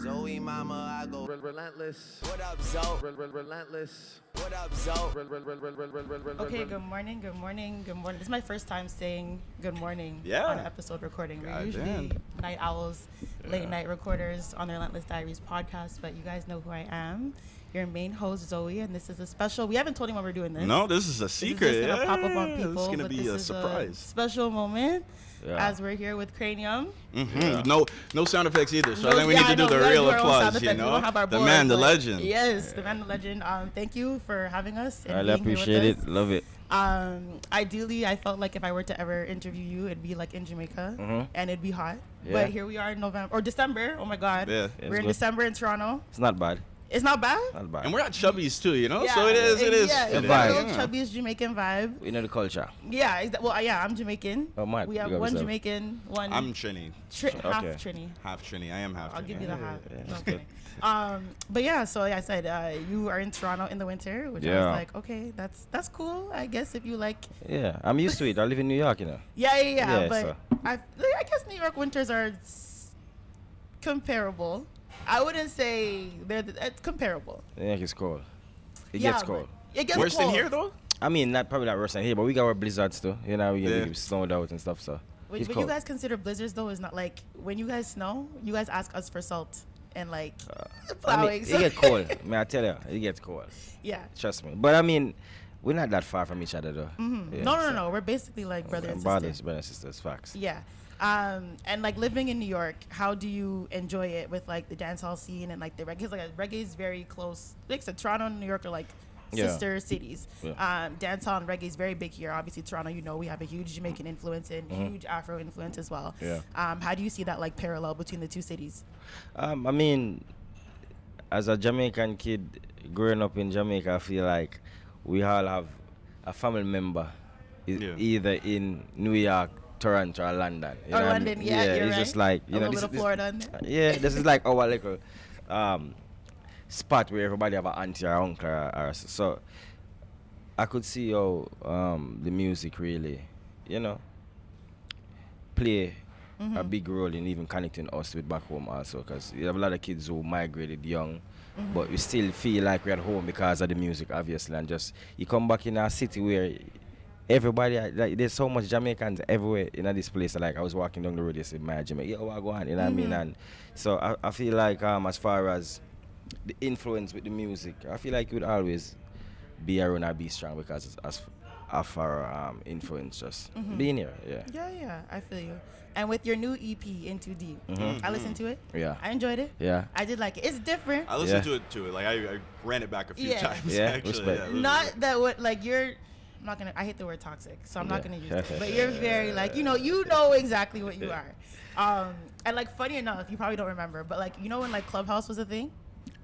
Zoie mama, I go relentless. what up, Zoe? Relentless. What up, Zoe? Okay, good morning. This is my first time saying good morning on an episode recording. We're usually night owls, late night recorders on the Relentless Diaries podcast, but you guys know who I am. Your main host, Zoie, and this is a special. We haven't told anyone we're doing this. No, this is a secret. This is just gonna pop up on people. It's gonna but be this a is surprise. A special moment as we're here with Kranium. No sound effects either. So I think we need to do the real applause. You know, the man, the legend. Yes, the man, the legend. Thank you for having us. And I appreciate it. Love it. Ideally, I felt like if I were to ever interview you, it'd be like in Jamaica, and it'd be hot. Yeah. But here we are in November or December. Oh my God, Yeah. we're in December in Toronto. It's not bad. It's not bad. Not bad. And we're at Chubby's too, you know. Yeah. So it is. Yeah, The it's vibe. a real Chubby's Jamaican vibe. We know the culture. Yeah, I'm Jamaican. Oh, my. We have You got one yourself. Jamaican, one I'm Trini. half Okay. Trini. Half Trini. I am half Trini. I'll give you the half. Yeah. Okay. But yeah, so like I said, you are in Toronto in the winter, which I Yeah. was like, okay, that's cool. I guess if you like. Yeah, I'm used to it. I live in New York, you know. Yeah. Yeah, But so. I guess New York winters are comparable. I wouldn't say it's comparable. New York is cold. It Yeah, gets cold. It gets Worse than cold. here though. I mean, probably not worse than here, but we got our blizzards too. You know, we Yeah. get snowed out and stuff, so What it's you cold. guys consider blizzards though is not like when you guys snow, you guys ask us for salt and like I plowing. mean, it gets cold. I tell you, it gets cold. Yeah. Trust me. But I mean, we're not that far from each other though. Yeah, No. so- We're basically like brother and sister. Brothers and sisters, facts. Yeah. And like living in New York, how do you enjoy it with like the dancehall scene and like the reggae? 'Cause, like reggae is very close. Like so Toronto and New York are like sister cities. Yeah. Dancehall and reggae is very big here. Obviously, Toronto, you know, we have a huge Jamaican influence and huge Afro influence as well. Yeah. How do you see that like parallel between the two cities? I mean, as a Jamaican kid growing up in Jamaica, I feel like we all have a family member either in New York, Toronto, or London. You know what I mean? London, yeah, you're it's right. just like, you a know, little bit of Florida in there. yeah, this is like our little spot where everybody have an auntie or uncle or so. I could see how the music really, you know, play a big role in even connecting us with back home also, because you have a lot of kids who migrated young, but we still feel like we're at home because of the music, obviously, and just you come back in a city where everybody, like, there's so much Jamaicans everywhere in this place. Like, I was walking down the road yesterday, my Jamaica, yo, what go on, you know what I mean? And so I feel like as far as the influence with the music, I feel like it would always be around and be strong because it's as our influence just being here, Yeah, I feel you. And with your new EP, In Too Deep, I listened to it. Yeah. I enjoyed it. Yeah. I did like it. It's different. I listened to it too. Like I ran it back a few times. Yeah, Actually. respect. Not that what like you're. I'm not gonna. I hate the word toxic, so I'm not gonna use it. But you're very like you know exactly what you are. And like funny enough, you probably don't remember, but like you know when like Clubhouse was a thing.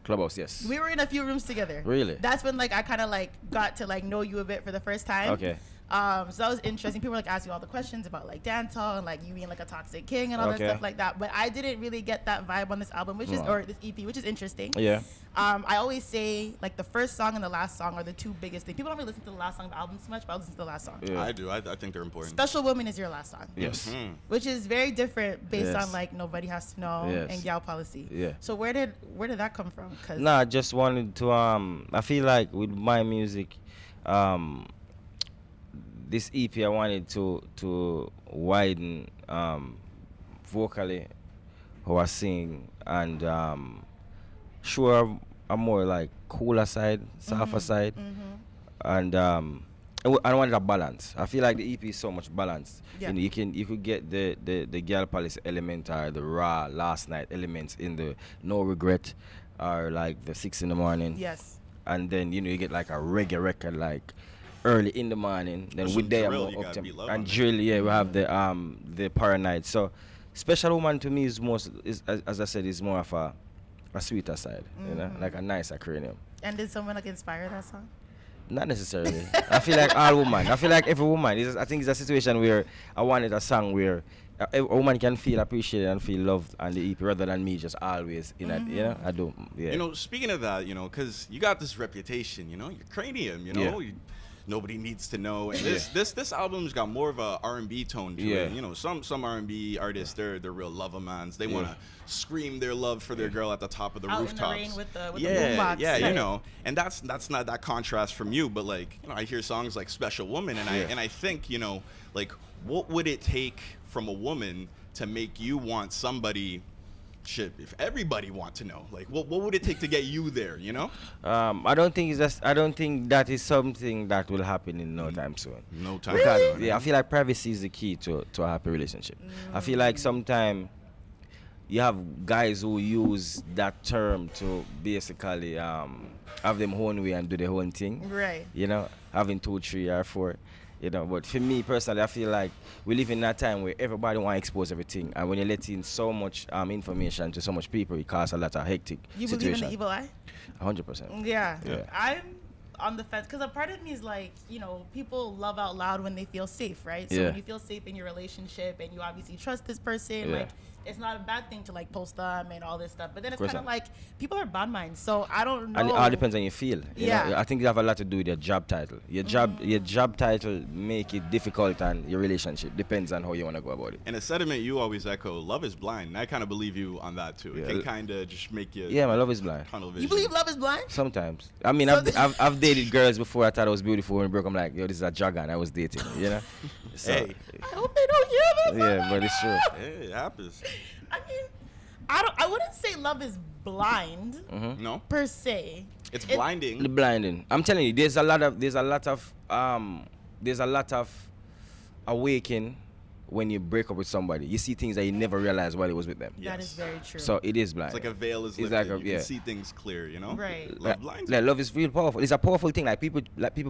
Clubhouse, yes. We were in a few rooms together. Really? That's when like I kind of like got to like know you a bit for the first time. Okay. So that was interesting. People were like asking you all the questions about like dancehall and like you being like a toxic king and all that Okay. stuff like that. But I didn't really get that vibe on this album, which is or this EP, which is interesting. Yeah. I always say like the first song and the last song are the two biggest things. People don't really listen to the last song of the album so much, but I listen to the last song. Yeah. I do. I think they're important. Special Woman is your last song. Yes. Which is very different based Yes. on like Nobody Has to Know Yes. and Gal Policy. Yeah. So where did that come from? Cause No, I just wanted to I feel like with my music, this EP I wanted to widen vocally how I sing and show a more like cooler side, softer side, and I wanted a balance. I feel like the EP is so much balanced. Yeah. You know, you could get the girl policy element or the raw last night elements in the no regret or like the 6 in the morning. Yes. And then you know you get like a reggae record like early in the morning. Then Some with day drill, more you up gotta tempo. beat love And on that. drill, yeah, we have the paranoid. So Special Woman to me is most is as I said is more of a sweeter side, you know, like a nicer Kranium. And did someone like inspire that song? Not necessarily. I feel like all women. I feel like every woman. I think it's a situation where I wanted a song where a woman can feel appreciated and feel loved on the EP rather than me just always in that. You know, I don't. Yeah. You know, speaking of that, you know, because you got this reputation, you know, you're Kranium, you know, Yeah. nobody needs to know. And this album's got more of a R&B tone to it. You know, some R&B artists, they're real lover-mans. They want to scream their love for their girl at the top of the rooftops. Out in the rain with the boombox. Yeah, you know, and that's not that contrast from you, but like, you know, I hear songs like Special Woman, and I think, you know, like, what would it take from a woman to make you want somebody? Shit, if everybody want to know, like, what would it take to get you there, you know? I don't think that is something that will happen in no time soon. No time soon. Yeah, I feel like privacy is the key to a happy relationship. I feel like sometimes you have guys who use that term to basically have them own way and do their own thing. Right. You know, having 2, 3, or 4. You know, but for me personally, I feel like we live in that time where everybody want to expose everything, and when you let in so much information to so much people, it causes a lot of hectic You situation. believe in the evil eye? 100%. Yeah. I'm on the fence because a part of me is like, you know, people love out loud when they feel safe, right? So when you feel safe in your relationship and you obviously trust this person, like, it's not a bad thing to like post them and all this stuff. But then it's kind of like people are bad minds, so I don't know. And it all depends on your feel. You know? I think you have a lot to do with your job title. Your job title make it difficult, and your relationship depends on how you want to go about it. And a sentiment you always echo: love is blind. And I kind of believe you on that too. It can kind of just make you. Yeah, my love is blind. You believe love is blind? Sometimes. I mean, so I've dated girls before I thought I was beautiful, and broke. I'm like, yo, this is a jargon I was dating. You know. So, hey. I hope they don't hear this. Yeah, but it's true. Hey, it happens. I mean, I wouldn't say love is blind. No. Per se. It's blinding. Blinding. I'm telling you, there's a lot of awakening when you break up with somebody. You see things that you never realized while it was with them. That is very true. So it is blind. It's like a veil is lifted. Like you can see things clear, you know? Right. Love blinds. Like, love is real powerful. It's a powerful thing. Like people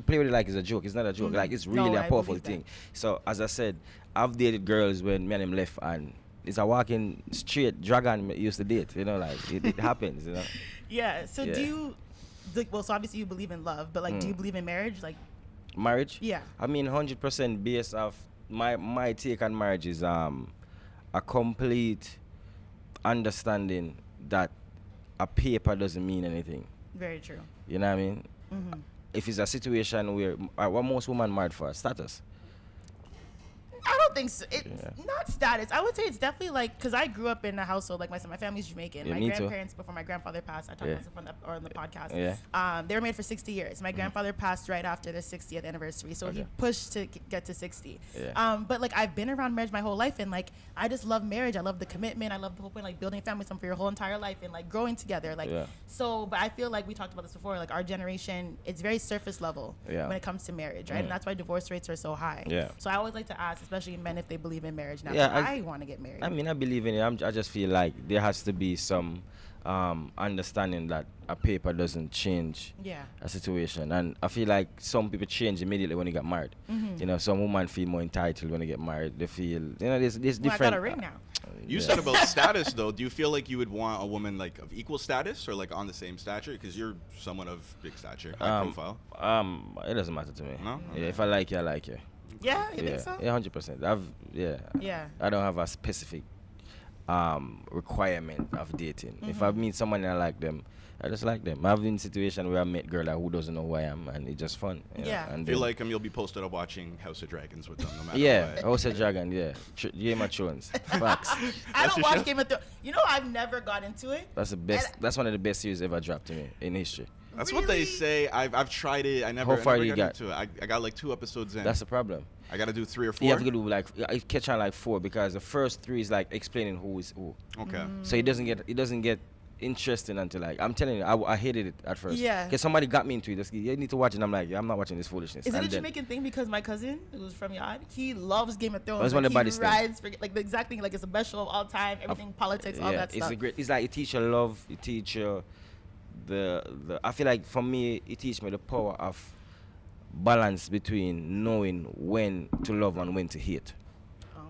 play with it like it's a joke. It's not a joke. Like it's really a powerful thing. So as I said, I've dated girls when me and them left, and it's a walking straight dragon used to date. You know, like it happens. You know. Yeah. So do you? Like, well, so obviously you believe in love, but like, do you believe in marriage? Like, marriage? Yeah. I mean, 100% based off my take on marriage is a complete understanding that a paper doesn't mean anything. Very true. You know what I mean? If it's a situation where what most women married for status. I don't think so. It's not status. I would say it's definitely like, because I grew up in a household, like my family's Jamaican. My grandparents, before my grandfather passed, I talked about this on the podcast. They were married for 60 years. My grandfather passed right after their 60th anniversary, so he pushed to get to 60. But like, I've been around marriage my whole life, and like, I just love marriage. I love the commitment. I love the whole point, like building a family for your whole entire life and like growing together. Like, so, but I feel like we talked about this before. Like, our generation, it's very surface level when it comes to marriage, right? And that's why divorce rates are so high. So I always like to ask, especially men, if they believe in marriage now. I want to get married. I mean, I believe in it. I just feel like there has to be some understanding that a paper doesn't change a situation. And I feel like some people change immediately when they get married. You know, some women feel more entitled when they get married. They feel, you know, there's different. I got a ring now. You said about status, though. Do you feel like you would want a woman like of equal status or like on the same stature? Because you're someone of big stature, high profile. It doesn't matter to me. No? Yeah, if I like you, I like you. Yeah, you think so? Yeah, 100%. I don't have a specific requirement of dating. If I meet someone and I like them, I just like them. I've been in a situation where I met a girl who doesn't know who I am, and it's just fun. And if you like them, you'll be posted up watching House of Dragons with them no matter what. House of Dragon, Game of Thrones. Facts. I don't watch Game of Thrones. You know, I've never got into it. That's the best. That's one of the best series ever dropped to me in history. That's what they say. I've tried it. I never got into it. I got like 2 episodes in. That's the problem. I got to do 3 or 4. You have to do like catch on like 4, because the first 3 is like explaining who is who. Okay. So it doesn't get interesting until like, I'm telling you, I hated it at first. Yeah. Because somebody got me into it. You need to watch it. And I'm like, I'm not watching this foolishness. Is it a Jamaican thing? Because my cousin, who's from Yard, he loves Game of Thrones. That's one of the he rides for like the exact thing. Like, it's the best show of all time. Everything, politics, all that stuff. It's like it teach you love. It teach you I feel like for me, it teach me the power of balance between knowing when to love and when to hate.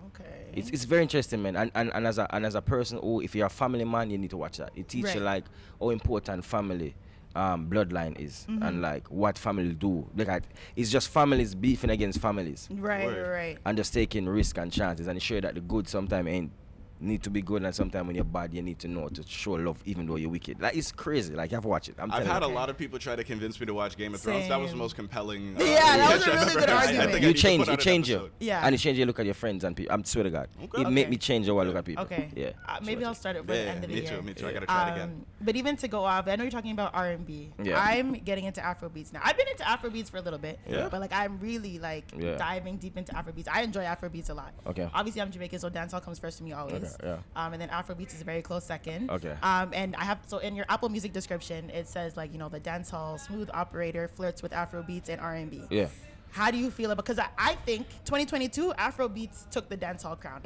Okay. It's very interesting, man. And as a person who, if you're a family man, you need to watch that. It teaches you like how important family bloodline is, and like what family do. Like, it's just families beefing against families. Right. And just taking risk and chances, and it show you that the good sometimes ain't need to be good, and sometimes when you're bad, you need to know to show love even though you're wicked. Like, it's crazy. Like, you have to watch it. I've had a lot of people try to convince me to watch Game of Thrones. That was the most compelling. Yeah, that was a really good argument. You change you. Yeah. And you change your look at your friends and people. I swear to God. Okay. It made me change the way I look at people. Okay. Yeah. Maybe I'll start it by the end of the year. Me too. I gotta try it again. But even to go off, I know you're talking about R&B. Yeah. I'm getting into Afrobeats now. I've been into Afrobeats for a little bit. Yeah. But like I'm really like diving deep into Afrobeats. I enjoy Afrobeats a lot. Okay. Obviously I'm Jamaican, so dancehall comes first for me always. Okay. Yeah. And then Afrobeats is a very close second. Okay. And I have so in your Apple Music description it says like, you know, the dancehall smooth operator flirts with Afrobeats and R&B. Yeah. How do you feel about, because I think 2022 Afrobeats took the dancehall crown.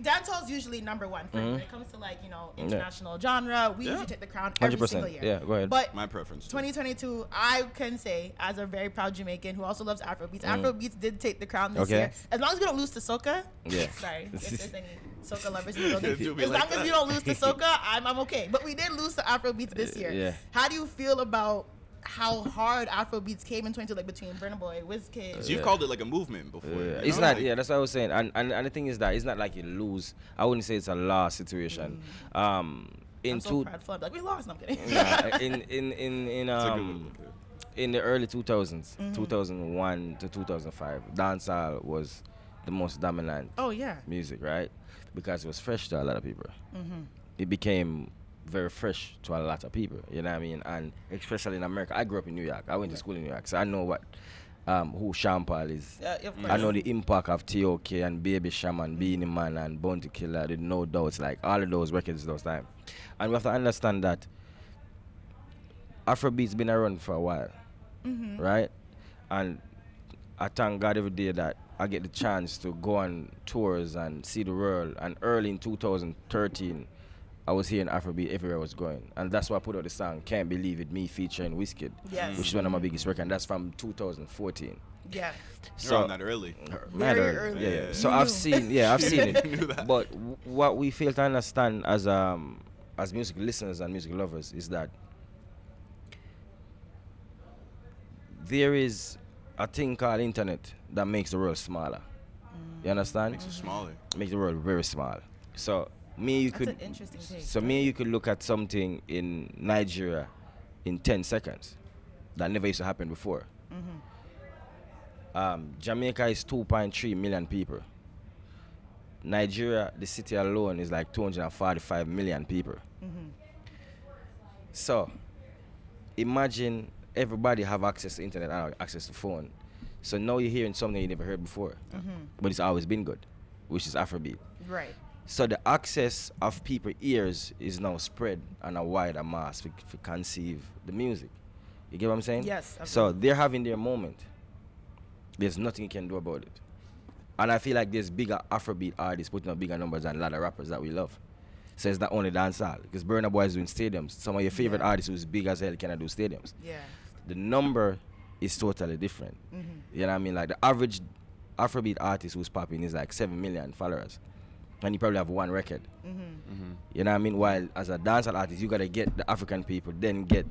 Dancehall is usually number one for when it comes to like, you know, international genre. We usually take the crown every single year. Yeah, go ahead. But My preference. 2022, I can say as a very proud Jamaican who also loves Afrobeats, Afrobeats did take the crown this year. As long as we don't lose to soca. Yeah. Sorry, if there's any soca lovers in the Do building. be As like long as that. we don't lose to soca, I'm okay. But we did lose to Afrobeats this year. Yeah. How do you feel about how hard Afrobeats came in 22, like between Burna Boy, Wizkid? So you've called it like a movement before. Yeah. You It's know? not. Like, Yeah, that's what I was saying. And the thing is that it's not like you lose. I wouldn't say it's a loss situation. In I'm so prideful. I'm like, we lost. No, I'm kidding. In the early 2000s, 2001 to 2005, dancehall was the most dominant music, right? Because it was fresh to a lot of people. It became very fresh to a lot of people, you know what I mean? And especially in America. I grew up in New York. I went to school in New York, so I know what who Sean Paul is. Of course. I know the impact of T.O.K. and Baby Shaman, Beanie Man and Bounty Killer, the No Doubts, like all of those records those times. And we have to understand that Afrobeats been around for a while, right? And I thank God every day that I get the chance to go on tours and see the world. And early in 2013, I was hearing Afrobeat everywhere I was going. And that's why I put out the song Can't Believe It, me featuring Wizkid, which is one of my biggest records. And that's from 2014. Yeah. You're on that early. Very early. Yeah. So I've seen it. Knew that. But what we fail to understand as music listeners and music lovers is that there is a thing called internet that makes the world smaller. You understand? Makes it smaller. Makes the world very small. So That's an interesting take. So you could look at something in Nigeria in 10 seconds that never used to happen before. Jamaica is 2.3 million people. Nigeria, the city alone, is like 245 million people. So imagine everybody have access to internet and access to phone. So now you're hearing something you never heard before, but it's always been good, which is Afrobeat. Right. So the access of people's ears is now spread on a wider mass to conceive the music. You get what I'm saying? Yes. So they're having their moment. There's nothing you can do about it. And I feel like there's bigger Afrobeat artists putting up bigger numbers than a lot of rappers that we love. So it's not only dancehall, because Burna Boy is doing stadiums. Some of your favorite artists who's big as hell cannot do stadiums. Yeah. The number is totally different. You know what I mean? Like the average Afrobeat artist who's popping is like 7 million followers. And you probably have one record. You know what I mean? While as a dancehall artist, you gotta get the African people, then get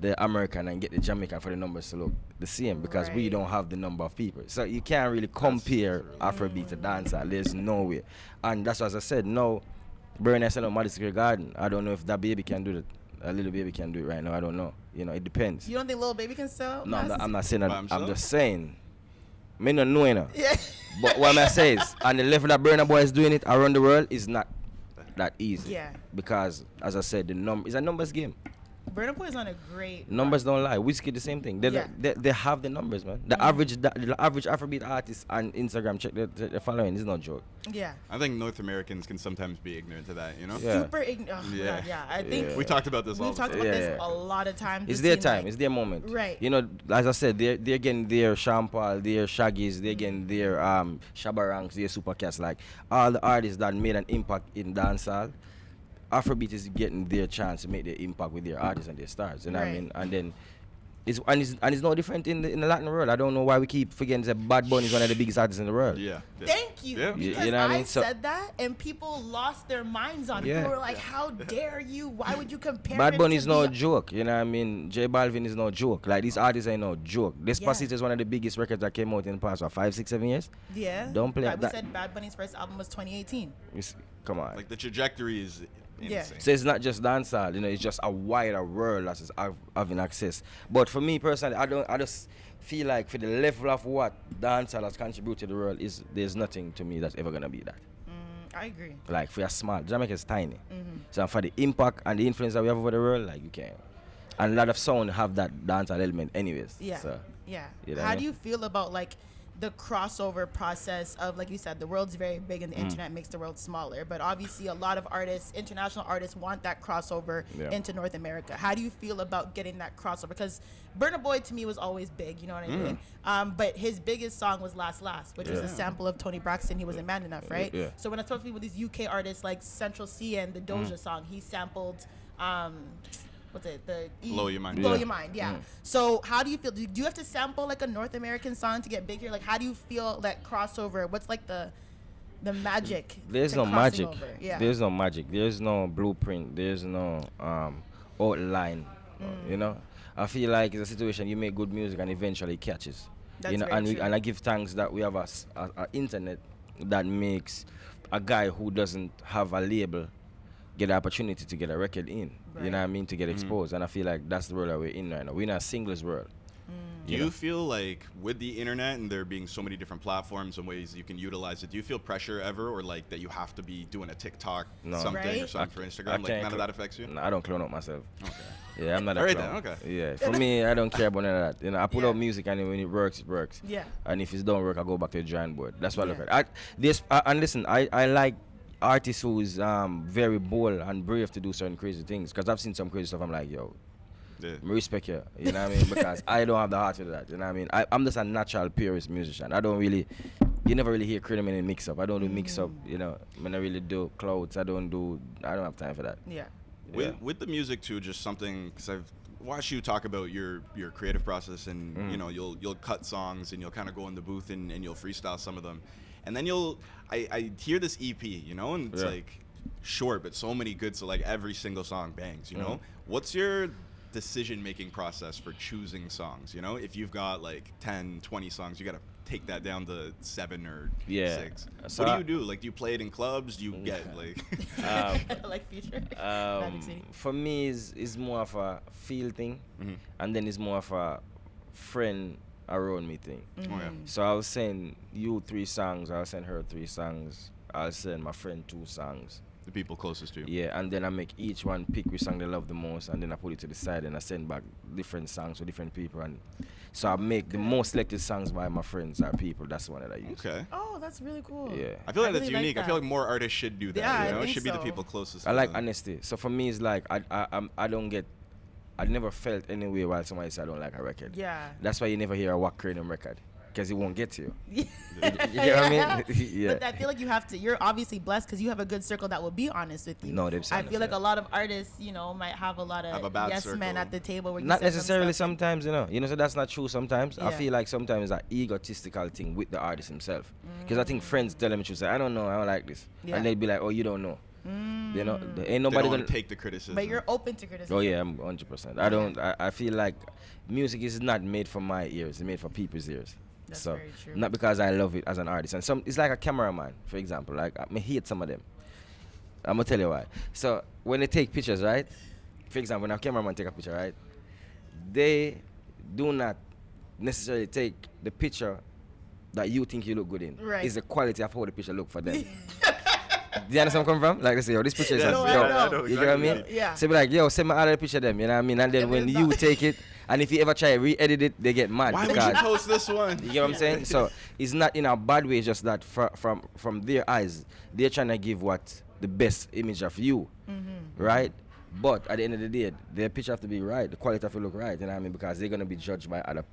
the American and get the Jamaican for the numbers to look the same, because we don't have the number of people. So you can't really compare Afrobeat to dancehall. There's no way. And that's what, as I said, no, Burna Sell Madison Square Garden. I don't know if that baby can do it. A little baby can do it right now. I don't know. You know, it depends. You don't think Lil Baby can sell? No, I'm not saying that. By I'm himself? just saying. Me no know, you know. Yeah. But what I say is, on the level that Burna Boy is doing it around the world is not that easy. Yeah. Because, as I said, it's a numbers game. Burna Boy is on a great Numbers don't lie. Wizkid the same thing. They have the numbers, man. The average Afrobeat artist on Instagram, check their following. It's no joke. Yeah. I think North Americans can sometimes be ignorant to that, you know? Yeah. Super ignorant. Yeah. I think We talked about this all we've the talked time. about this a lot of times. It's It their seems time. like- It's their moment. Right. You know, as I said, they're getting their Sean Paul, their Shaggies, they're getting their Shabarangs, their Supercats. Like all the artists that made an impact in dancehall, Afrobeat is getting their chance to make their impact with their artists and their stars. You know what I Right. mean? And then it's no different in the Latin world. I don't know why we keep forgetting that Bad Bunny is one of the biggest artists in the world. Yeah. Thank you. Yeah. Because You know what I I mean? So- said that and people lost their minds on it. Yeah. People were like, how dare you? Why would you compare Bad him Bunny to is no the-" joke, you know what I mean? J Balvin is no joke. Like, these artists ain't no joke. Despacito is one of the biggest records that came out in the past, 5, 6, 7 years? Yeah. Don't play Right, we that. said Bad Bunny's first album was 2018. come on. Like the trajectory is insane. So it's not just dancehall, you know, it's just a wider world that's having access. But for me personally, I just feel like for the level of what dancehall has contributed to the world, there's nothing to me that's ever gonna be that. I agree. Like for a small, Jamaica is tiny. So for the impact and the influence that we have over the world, like you can't. And a lot of sound have that dancehall element anyways. Yeah. So, yeah. You know How do you feel about like the crossover process of, like you said, the world's very big and the internet makes the world smaller, but obviously a lot of artists, international artists, want that crossover into North America. How do you feel about getting that crossover? Because Burna Boy to me was always big, you know what I mean? But his biggest song was Last Last, which was a sample of Tony Braxton. He wasn't man enough, right? Yeah. So when I talk to people, these UK artists like Central C and the Doja song, he sampled what's it? Blow Your Mind. Blow Your Mind, yeah. So how do you feel? Do you have to sample like a North American song to get big here? Like how do you feel that crossover? What's like the magic? There's no magic. Yeah. There's no magic. There's no blueprint. There's no outline. You know, I feel like it's a situation you make good music and eventually it catches. That's you know, very true. and I give thanks that we have a internet that makes a guy who doesn't have a label get the opportunity to get a record in. You know what I mean? To get exposed. And I feel like that's the world that we're in right now. We're in a singles world. Do you feel like with the internet and there being so many different platforms and ways you can utilize it, do you feel pressure ever, or like that you have to be doing a TikTok something or something for Instagram? Like none of that affects you? No, I don't clone up myself. Okay. Yeah, I'm not a Alright clone. then, okay. Yeah, for me, I don't care about none of that. You know, I put out music and when it works, it works. Yeah. And if it don't work, I go back to the drawing board. That's what I look at. And listen, I like artists who's very bold and brave to do certain crazy things, because I've seen some crazy stuff. I'm like, yo, respect you, you know what I mean? Because I don't have the heart for that, you know what I mean? I'm just a natural purist musician. You never really hear Kranium in a mix up. I don't do mix up, you know. When I really do clouds, I don't have time for that. Yeah. With the music too, just something, because I've watched you talk about your creative process, and you know, you'll cut songs and you'll kind of go in the booth and you'll freestyle some of them. And then I hear this EP, you know, and it's like short, but so many good, so like every single song bangs, you know? What's your decision-making process for choosing songs, you know? If you've got like 10, 20 songs, you got to take that down to 7 or 6. So what do? Like, do you play it in clubs? Do you get like... like Future? For me, it's more of a feel thing, and then it's more of a friend around me thing. So I'll send you 3 songs, I'll send her 3 songs, I'll send my friend 2 songs. The people closest to you. Yeah, and then I make each one pick which song they love the most, and then I put it to the side and I send back different songs to different people. And so I make the most selected songs by my friends or people. That's the one that I use. Okay. Oh, that's really cool. Yeah. I feel like that's really unique. like I feel like more artists should do that. Yeah, you know? I It think should be the so. people closest I to like them. honesty. So for me, it's like I never felt any way while somebody said I don't like a record. Yeah. That's why you never hear a Wack Kranium record, because it won't get to you. Yeah. You know what I mean? Yeah. But I feel like you're obviously blessed because you have a good circle that will be honest with you. No, they're I honest, feel like yeah. a lot of artists, you know, might have a lot Have a of bad yes circle. men at the table. Where you Not send them necessarily stuff. sometimes, you know, so that's not true sometimes. I Yeah. feel like sometimes it's an egotistical thing with the artist himself. Because I think friends tell him, say, I don't know, I don't like this. Yeah. And they'd be like, oh, you don't know. You know, there ain't They nobody don't gonna take the criticism. But you're open to criticism. Oh yeah, I'm 100%. I feel like music is not made for my ears, it's made for people's ears. That's So very true. not because I love it as an artist. And it's like a cameraman, for example. Like I hate some of them. I'm gonna tell you why. So when they take pictures, right? For example, when a cameraman take a picture, right? They do not necessarily take the picture that you think you look good in. Right. It's the quality of how the picture look for them. Do you understand where I'm coming from? Like they say, yo, this picture is Yeah, yo, I know. you get what I mean? Yeah. So be like, yo, send me all the picture of them, you know what I mean? And then Yeah, when but you it's take it, and if you ever try to re-edit it, they get mad. Why would because you post this one? you get what I'm saying? So it's not in a bad way, it's just that from their eyes, they're trying to give what the best image of you, right? But at the end of the day, their picture have to be right, the quality have to look right, you know what I mean? Because they're gonna be judged by other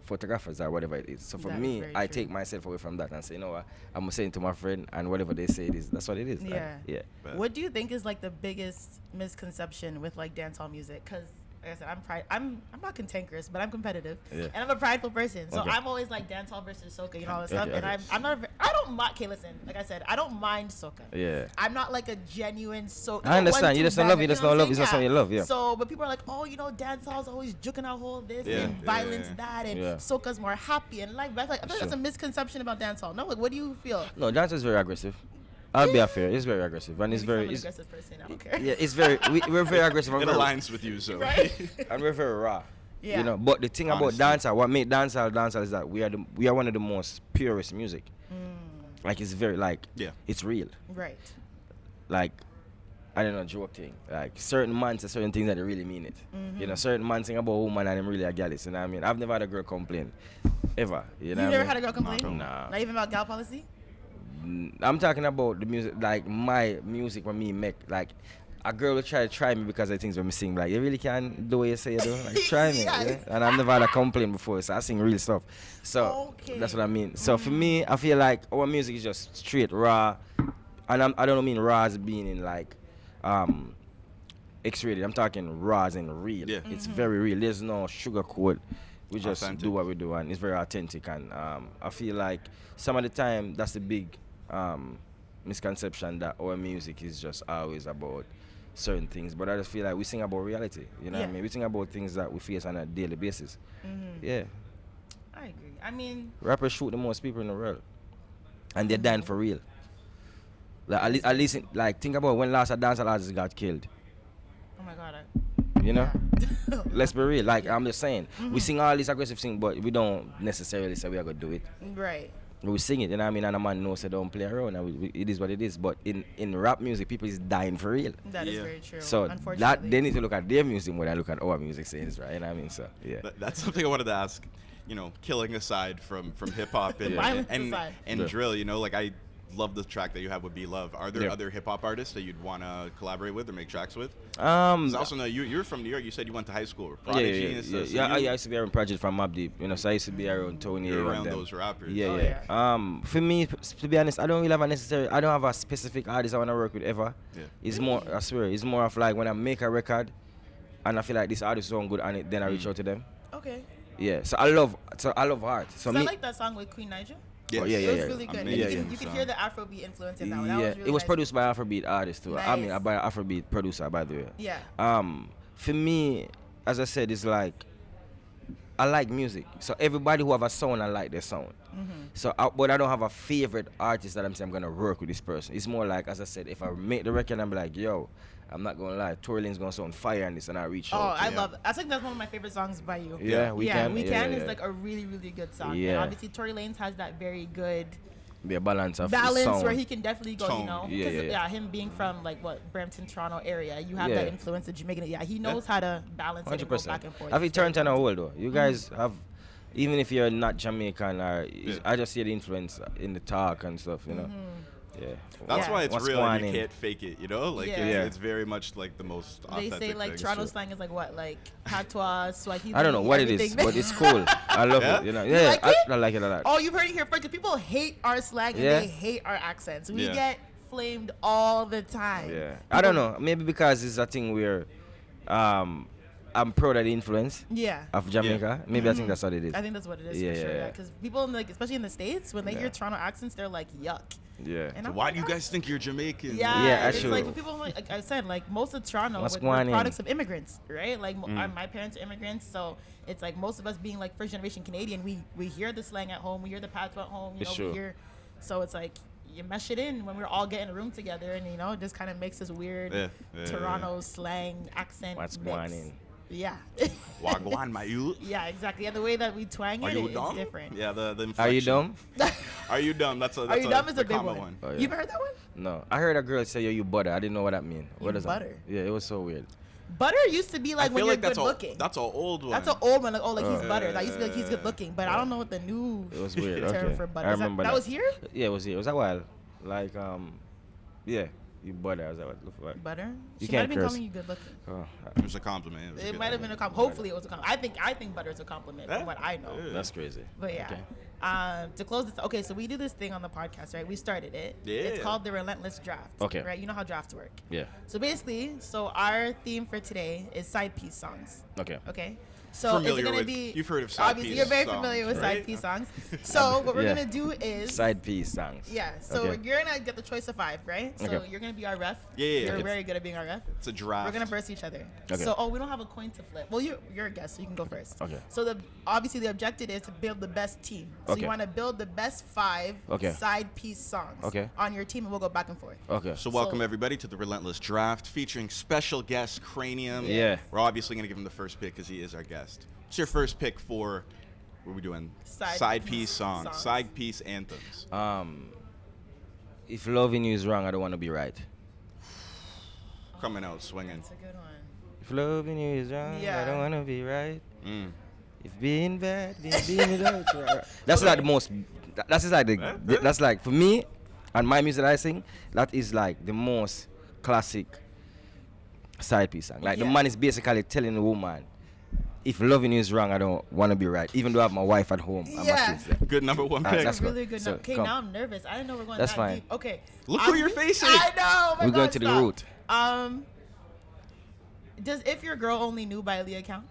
photographers or whatever it is. So for That is me, very I true. take myself away from that and say, you know what, I'm gonna say it to my friend, and whatever they say it is, that's what it is. Yeah. Yeah. What do you think is like the biggest misconception with like dancehall music? Because like I said, I'm not cantankerous, but I'm competitive, Yeah. and I'm a prideful person. So Okay. I'm always like dancehall versus soca, you know, all this stuff. Okay, And okay. I'm not. I don't mind. Okay, listen. Like I said, I don't mind soca. Yeah. I'm not like a genuine soca. I understand. You just don't love it, you just don't love it, it's not something you love, yeah. So, but people are like, oh, you know, dancehall's always juking out whole this Yeah, and yeah, violence yeah. that, and Yeah. soca's more happy and like. But I feel like that's a misconception about dancehall. No, like, what do you feel? No, dance is very aggressive. I'll be fair. It's very aggressive, and it's very. I'm an aggressive person. I don't care. Yeah, it's very. We're very aggressive. It and very, aligns with you, so. Right? and we're very raw. Yeah. You know, but the thing Honestly. about dancehall, what made dancehall is that we are one of the most purest music. Like it's very it's real. Right. Like I don't know, joke thing. Like certain man say certain things that they really mean it. You know, certain man sing about a woman and them really a gallus. You know what I mean? I've never had a girl complain, ever. You know. You what never I had a mean? girl complain? Nah. Not even about gal policy? I'm talking about the music, like my music when me make like. A girl will try me because of things when me sing. Like, you really can do what you say you do. Like, try me. Yeah. Yeah? And I've never had a complaint before, so I sing real stuff. So, that's what I mean. So, for me, I feel like our music is just straight, raw. And I don't mean raw as being in, like, X-rated. I'm talking raw as in real. Yeah. It's very real. There's no sugarcoat. We just Authentic. do what we do, and it's very authentic. And I feel like some of the time, that's the big misconception that our music is just always about certain things, but I just feel like we sing about reality. You know what I mean? We sing about things that we face on a daily basis. Yeah. I agree. I mean, Rappers shoot the most people in the world, and they're dying for real. Like at least like think about when last a dancehall artist got killed. oh my God. You know? Yeah. Let's be real. Like I'm just saying, we sing all these aggressive things, but we don't necessarily say we are gonna do it. Right. We sing it, you know what I mean? And a man knows they don't play around, and it is what it is. But in rap music, people is dying for real. That is Yeah. very true. So unfortunately. that they need to look at their music more than look at our music scenes, right? You know what I mean? So yeah. That's something I wanted to ask. You know, killing aside from hip hop and Violence and, aside. and Yeah. drill. You know, like I love the track that you have with Be Love. Are there Yeah. other hip hop artists that you'd want to collaborate with or make tracks with? 'Cause I also know you're from New York. You said you went to high school with Prodigy and stuff. So I you- used to be around Project from Mobb Deep, you know, so I used to be around Tony. You're and around them. those rappers. Yeah, Oh, yeah. For me, to be honest, I don't have a specific artist I want to work with ever. Yeah. It's more, I swear, it's more of like when I make a record, and I feel like this artist is so good on it, then I reach out to them. Okay. Yeah, so I love art. So I me, like that song with Queen Nigel. Oh, yeah, It yeah, was yeah. really good. Amazing You could song. hear the Afrobeat influence in that one. yeah, That was really it was nice. produced by Afrobeat artist too. I mean, Nice. by Afrobeat producer, by the way. Yeah. For me, as I said, it's like I like music. So everybody who have a sound, I like their sound. So, but I don't have a favorite artist that I'm saying I'm gonna work with this person. It's more like, as I said, if I make the record, I'm like, yo, I'm not gonna lie, Tory gonna sound fire on this, and I reach Oh, out. I love it. I think that's one of my favorite songs by you. Yeah, We Can. We Yeah, Can yeah, is yeah. like a really, really good song. And Yeah. obviously, Tory Lanez has that very good Be a balance of balance sound. where he can definitely go, you Tone. know. Yeah, 'Cause, yeah. him being from like what Brampton, Toronto area, you have Yeah. that influence of Jamaican. Yeah, he knows how to balance it and go 100%. back and forth. I think It's very Turntine are cool. old though. You guys have, even if you're not Jamaican, or Yeah. I just see the influence in the talk and stuff, you know. Yeah. That's Yeah. why it's What's real and going you in? can't fake it, you know? Like, Yeah. it's very much like the most They authentic say like thing. Toronto slang is like what, like patois, Swahili. I don't know what it is, everything. but it's cool. I love Yeah? it. You know, You yeah, like I, it? I like it a lot. Oh, you've heard it here first. 'Cause people hate our slang and Yeah. they hate our accents. We Yeah. get flamed all the time. Yeah, I don't know. Maybe because it's a thing where, I'm proud of the influence Yeah. of Jamaica. Maybe I think that's what it is. I think that's what it is Yeah, for sure. yeah, Yeah, yeah. because people in like, especially in the States, when they Yeah. hear Toronto accents, they're like, "Yuck." Yeah. And So I'm why like, do you "Ah." guys think you're Jamaican? Yeah, Yeah, it's actually. like people like I said, like most of Toronto, What's we're going in? products of immigrants, right? Like my parents are immigrants, so it's like most of us being like first generation Canadian, we hear the slang at home, we hear the patois at home, you For know, sure. we hear. So it's like you mesh it in when we're all getting a room together, and you know, it just kind of makes this weird Yeah, Toronto slang accent. What's mix. going in? Yeah. Wagwan, my youth. Yeah, exactly. And the way that we twang Are it, you it's dumb? different. Yeah, the inflection. Are you dumb? Are you dumb? That's Are you dumb is the a big common one. Oh, yeah. You ever heard that one? No, I heard a girl say, "Yo, you butter." I didn't know what that mean. You What is butter? that? Yeah, it was so weird. Butter used to be like I when feel you're like that's good looking. that's an old one. That's an old one. Like, oh, like he's Oh. butter. That used to be like he's good looking. But I don't know what the new It was weird. term Okay, for butter. I Is remember that was here? Yeah, it was here. It was a while. Like, yeah, you butter. I was like, Butter. You She might have can't been curse. calling you good looking. oh, It was a compliment. was a It good might have one. been a compliment. Hopefully it was a compliment. I think butter is a compliment Yeah? from what I know. Yeah. that's crazy. But yeah. Okay. To close this, okay, so we do this thing on the podcast, right? We started it. It's Yeah. called the Relentless Draft. Okay. Right? You know how drafts work. Yeah. So basically, our theme for today is side piece songs. Okay. Okay. So Familiar is it gonna with- be? you've heard of side obviously piece you're very songs, familiar with right? side piece songs. So what we're Yeah. gonna do is Side piece songs. yeah. So Okay. you're gonna get the choice of 5, right? So Okay. you're gonna be our ref. Yeah, yeah, You're yeah. very good at being our ref. It's a draft. We're gonna verse each other. Okay. So we don't have a coin to flip. Well, you're a guest, so you can go first. Okay. So obviously the objective is to build the best team. Okay. So you want to build the best 5 side piece songs on your team, and we'll go back and forth. Okay. So welcome everybody to the Relentless Draft, featuring special guest Kranium. Yeah. We're obviously going to give him the first pick because he is our guest. What's your first pick for, what are we doing? Side piece songs. Side piece anthems. If loving you is wrong, I don't want to be right. Coming out swinging. That's a good one. If loving you is wrong, I don't want to be right. Mm. If being bad, being without you. That's like the most. That's like the. That's like for me, and my music that I sing. That is like the most classic side piece song. Like the man is basically telling the woman, if loving you is wrong, I don't want to be right. Even though I have my wife at home and my kids. Good number 1 pick. That's really good. Okay, now I'm nervous. I didn't know we're going that fine. deep. Okay. Look who you're facing. I know. We're going to the root. Does If Your Girl Only Knew by Aaliyah count?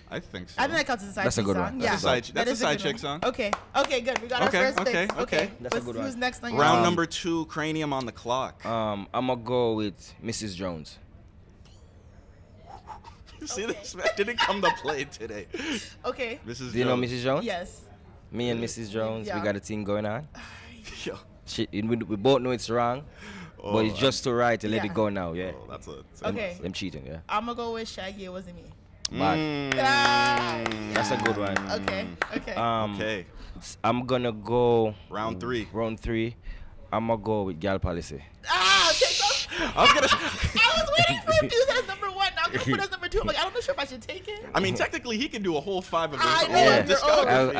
I think so. I think that counts as a side That's a piece good song. one. Yeah. That's a side chick song. Okay. Okay, good. We got our first pick. Okay. That's a good one. Who's next on your Round number 2, Kranium on the clock. I'm gonna go with Mrs. Jones. You see this? Man didn't come to play today. Okay. Mrs. Do you know Mrs. Jones? Yes. Me and Mrs. Jones, we got a thing going on. Yo. We both know it's wrong, but it's just too right to let it go now. Yeah. Oh, that's Okay. Them cheating. Yeah. I'm gonna go with Shaggy. It wasn't me. Bad. That's a good one. Okay. Okay. Okay. I'm gonna go Round 3. Round 3. I'm gonna go with Gal Policy. Take those. I was waiting for him to use as number 1. Now I'm gonna put as number 2. I'm like, I'm not sure if I should take it. I mean, technically, he can do a whole 5 of his I own know, Yeah. discography.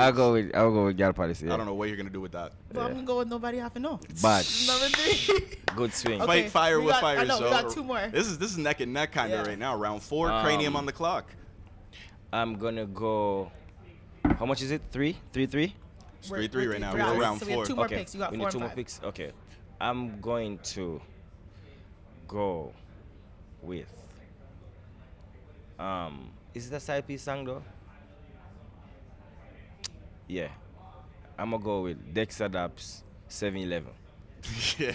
I'll go with Gal Policy. Yeah. I don't know what you're gonna do with that. But I'm gonna go with Nobody Have to Know. Bad. Number 3. Good swing. Okay. Fight fire we with got- fire. I know, we so got 2 more. This is neck and neck kind of right now. Round 4, Kranium on the clock. I'm gonna go. How much is it? 3? 3-3? It's 3-3 right now. Yeah, We're round so 4. we have 2 more Okay. picks. You got We 4 need 2 and more 5. picks. Okay. I'm going to go with. Is it a side piece song though? Yeah. I'm gonna go with Dexter Daps 7-Eleven. Yeah.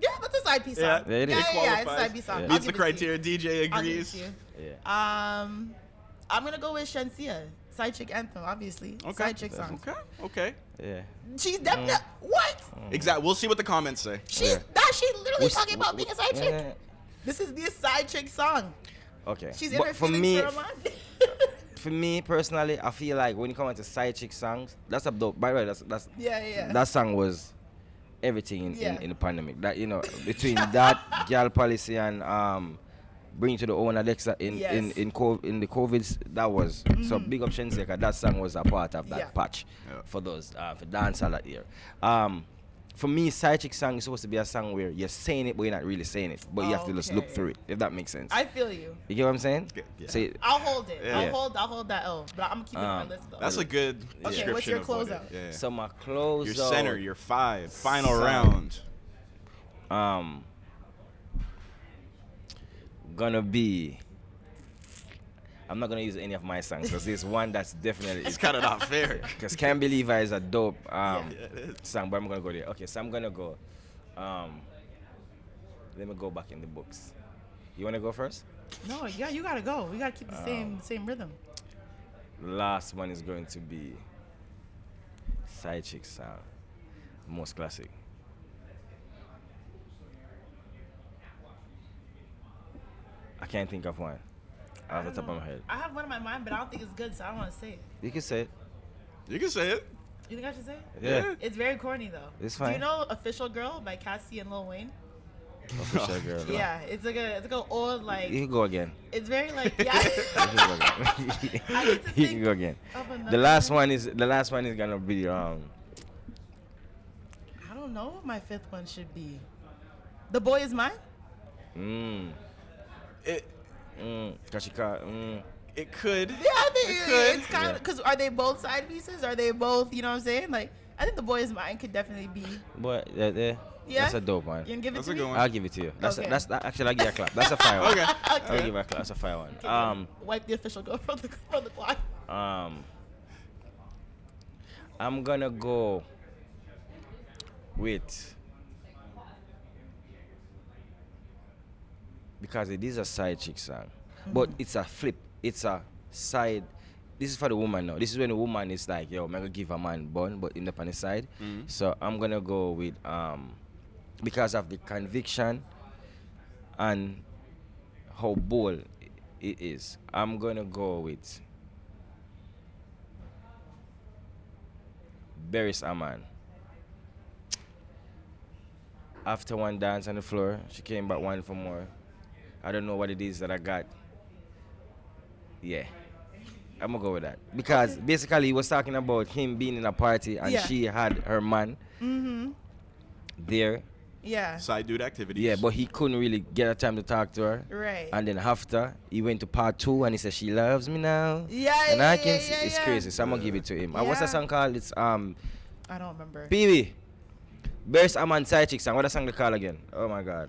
Yeah, that's a side piece song. Yeah, it is. Yeah, it's a side piece song. Yeah. I'll Meets give the it to you. criteria. DJ I'll give it agrees. to you. Yeah. I'm gonna go with Shensia. Side chick anthem, obviously. Okay. Side chick song. Okay. Yeah. She's definitely what? Exactly. We'll see what the comments say. She's literally talking about being a side chick. Yeah. This is the side chick song. Okay. She's in But her for feelings me, for a man. for me personally, I feel like when you come into side chick songs, that's a dope. By the way, that's Yeah. that song was everything Yeah. in the pandemic. That between that Gal Policy and Bring to the Own Alexa in Yes. the COVIDs, that was so big up Shenseea, 'cause that song was a part of that patch for those for dancehall that year. For me, side chick song is supposed to be a song where you're saying it but you're not really saying it, but you have to just look through it, if that makes sense. I feel you. You get what I'm saying? Yeah. Say, I'll hold it. Yeah. I'll hold that L. But I'm gonna keep it on my list though. That's a good Okay, description what's your of what closeout? Yeah. so my close Your center, your 5, final Sound. round. Gonna be. I'm not gonna use any of my songs because there's one that's definitely. It's kind of not fair. Because Can't Believe I is a dope it is. song, but I'm gonna go there. Okay, so I'm gonna go. Let me go back in the books. You wanna go first? No, yeah, you gotta go. We gotta keep the same rhythm. The last one is going to be Side Chick song, most classic. I can't think of one off the top of my head. I have one in my mind, but I don't think it's good, so I don't want to say it. You can say it. You can say it. You think I should say it? Yeah. It's very corny though. It's Do fine. you know "Official Girl" by Cassie and Lil Wayne? Official girl. Yeah, it's like an old like. You can go again. It's very like yeah. You can go again. I need to You think can go again. of another The last one is gonna be I don't know what my 5th one should be. "The Boy Is Mine." It could. Yeah, I think It could. it's kind of because are they both side pieces? Are they both? You know what I'm saying? Like I think "The Boy Is Mine" could definitely be. But Yeah? that's a dope one. You can give it That's to a me. good one. I'll give it to you. Okay. Actually I'll give you a clap. That's a fire one. Okay. I'll give you a clap. That's a fire one. Wipe the official girl from the clock. I'm gonna go with, because it is a side chick song, but it's a flip. It's a side. this is for the woman now. This is when the woman is like, yo, I'm gonna give a man bun, but in the funny side. So I'm gonna go with because of the conviction and how bold it is. I'm gonna go with Beres Aman. After one dance on the floor, she came back one for more. I don't know what it is that I got. Yeah. I'm gonna go with that. Because basically he was talking about him being in a party and she had her man there. Yeah. Side dude activities. Yeah, but he couldn't really get a time to talk to her. Right. And then after, he went to part 2 and he said, she loves me now. Yeah, and yeah, I can yeah, see, yeah, it's yeah. crazy. So I'm gonna give it to him. Yeah. What's that song called? It's I don't remember. Pee-wee. Beres Aman side chick song. What that song they call again? Oh my God.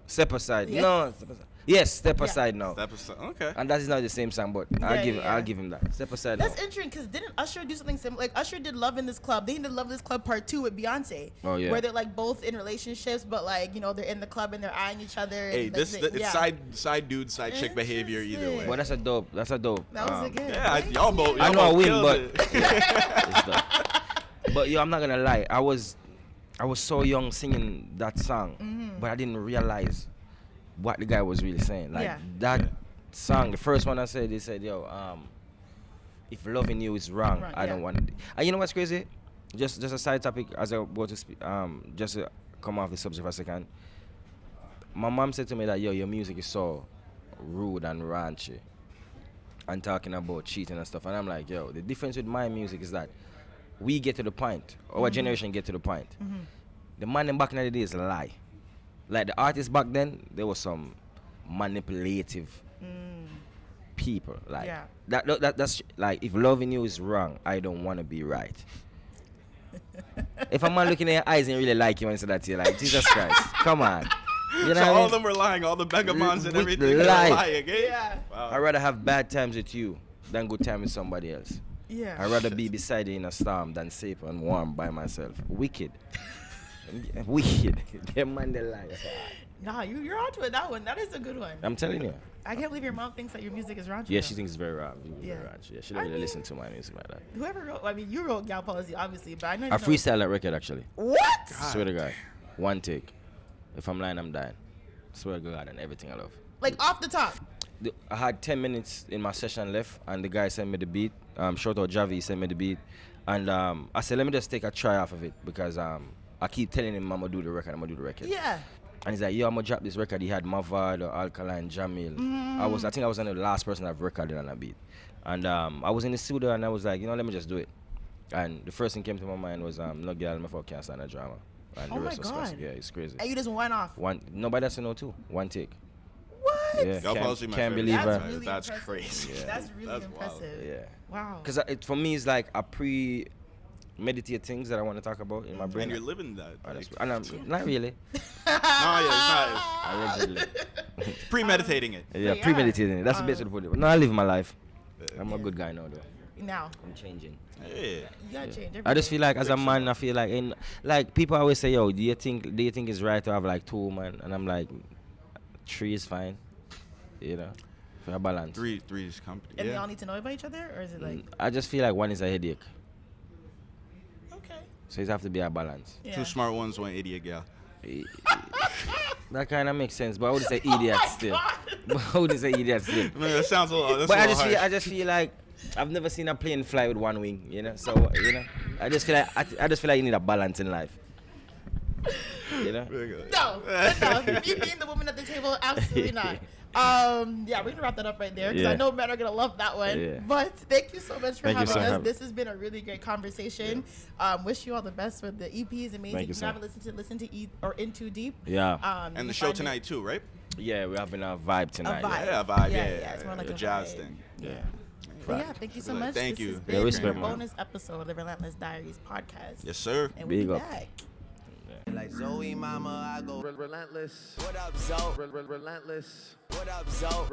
Step Aside. Yeah. No. Step Aside. Yes, Step Aside now. Step Aside. Okay. And that is not the same song, but I'll give him that. Step Aside That's now. interesting because didn't Usher do something similar? Like Usher did Love in This Club. They did Love in This Club Part 2 with Beyonce. Oh yeah. Where they're like both in relationships, but like they're in the club and they're eyeing each other. Hey, and it's side dude, side chick behavior either way. Well, that's a dope. That was again. Yeah, y'all both. I know I both win, killed but it. it's dope. But yo, I'm not gonna lie. I was so young singing that song, but I didn't realize what the guy was really saying. Like that song, the first one I said, he said, yo, if loving you is wrong, I don't want it. And you know what's crazy? Just a side topic as I go to speak, just to come off the subject for a second. My mom said to me that, yo, your music is so rude and raunchy and talking about cheating and stuff. And I'm like, yo, the difference with my music is that we get to the point, our generation get to the point. The man in back in the days lie. Like the artists back then, there was some manipulative people. Like that's like, if loving you is wrong, I don't want to be right. If a man looking in your eyes and really like you and say that to you, like, Jesus Christ, come on. You know So what I all mean? of them were lying, all the vagabonds and With everything. lie. Were lying, eh? Yeah. Wow. I'd rather have bad times with you than good time with somebody else. Yeah. I'd rather be beside you in a storm than safe and warm by myself. Wicked. Wicked. Them man they lie. Nah, you're onto it. That one. That is a good one. I'm telling you. I can't believe your mom thinks that your music is raunchy. Yeah, though. she thinks it's very wrong. Yeah. Yeah, she don't really listen to my music like that. Whoever wrote, you wrote Gal Policy, obviously, but I know. I freestyle that record actually. What? Swear to God. One take. If I'm lying, I'm dying. Swear to God, and everything I love. Like off the top. I had 10 minutes in my session left, and the guy sent me the beat. Shout out Javi, sent me the beat. And I said, let me just take a try off of it because I keep telling him I'm going to do the record, Yeah. And he's like, yo, I'm going to drop this record. He had Mavad or Alkaline, Jamil. I think I was the last person I've recorded on a beat. And I was in the studio and I was like, let me just do it. And the first thing came to my mind was, no girl, my fuck can't stand a drama. And the rest was classic. Yeah, it's crazy. And you just went off. Nobody has to know too. One take. What? Yeah. Y'all probably my Can't favorite. believe That's it. really That's impressive. crazy. Yeah. That's really That's wild. impressive. Yeah. Wow. Because for me, it's like a meditate things that I want to talk about in my brain. And you're living that. Oh, Like, and I'm not really. no, yeah, Allegedly. it's not. Premeditating it. Yeah, yeah. premeditating it. That's the best way to put it. No, I live my life. I'm a Yeah. good guy now, though. Now, I'm changing. Yeah. you gotta change everything. I just feel like as a man, I feel like people always say, yo, do you think it's right to have like 2 women? And I'm like, 3 is fine. For a balance. Three is company. And they Yeah. all need to know about each other, or is it like I just feel like one is a headache. okay? So it have to be a balance. Yeah. Two smart ones, one idiot gal. That kind of makes sense, but I would say idiot still. But I would say idiot still. I mean, that sounds a little. That's But a I little just harsh. feel like I've never seen a plane fly with one wing, So I just feel like you need a balance in life. Very good. No, you being the woman at the table, absolutely not. Yeah, we're gonna wrap that up right there because I Yeah. know men are gonna love that one. Yeah. But thank you so much for Thank you having so us. much. This has been a really great conversation. Wish you all the best with the EPs. Amazing. Thank you, If sir. you haven't listened to Eat or In Too Deep. Yeah. you And can the show find it- tonight too, right? Yeah, we're having a vibe tonight. vibe. Yeah, vibe. Yeah, Yeah, it's more like a a jazz vibe. thing. Yeah. But yeah, thank you so much. Thank This you. has Yeah, been respect, a man. bonus episode of the Relentless Diaries podcast. Yes, sir. And we'll Big be up. back. Like Zoe, mama, I go. Relentless. What up, Zoe? Relentless. What up, Zoe?